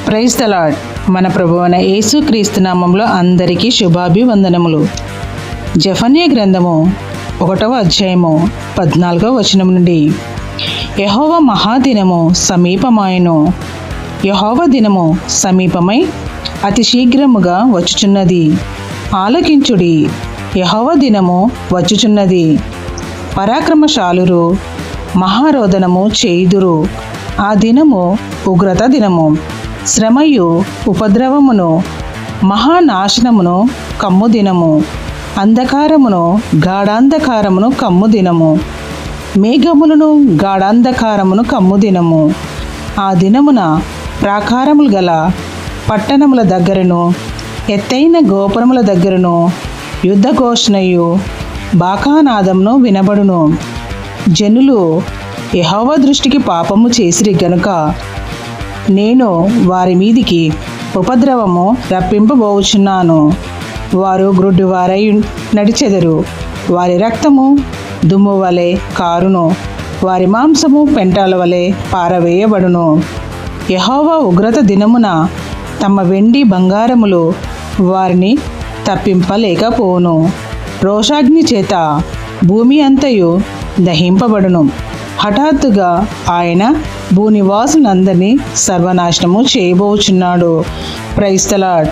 Praise the lord. మన ప్రభువైన యేసుక్రీస్తు నామములో అందరికీ శుభాభివందనములు. జెఫన్యా గ్రంథము 1వ అధ్యాయము 14వ వచనం నుండి, యెహోవా మహాదినము సమీపమాయెను. యెహోవా దినము సమీపమై అతి శీఘ్రముగా వచ్చుచున్నది. ఆలకించుడి, యెహోవా దినము వచ్చుచున్నది. పరాక్రమశాలురు మహారోదనము చేయుదురు. ఆ దినము ఉగ్రత దినము, శ్రమయు ఉపద్రవమును మహానాశనమును కమ్ము దినము, అంధకారమును గాఢాంధకారమును కమ్ము దినము, మేఘములను గాఢాంధకారమును కమ్ము దినము. ఆ దినమున ప్రాకారములు గల పట్టణముల దగ్గరను ఎత్తైన గోపురముల దగ్గరను యుద్ధఘోషణయు బాకానాదమును వినబడును. జనులు యెహోవా దృష్టికి పాపము చేసిరి గనుక నేను వారి మీదికి ఉపద్రవము రప్పింపబోచున్నాను. వారు గ్రుడ్డివారై నడిచెదరు. వారి రక్తము దుమ్ము వలె కారును, వారి మాంసము పెంటాల వలె పారవేయబడును. యెహోవా ఉగ్రత దినమున తమ వెండి బంగారములు వారిని తప్పింపలేకపోవును. రోషాగ్ని చేత భూమి అంతయు దహింపబడును. హఠాత్తుగా ఆయన భూనివాసులందరినీ సర్వనాశనము చేయబోచున్నాడు. Praise the lord.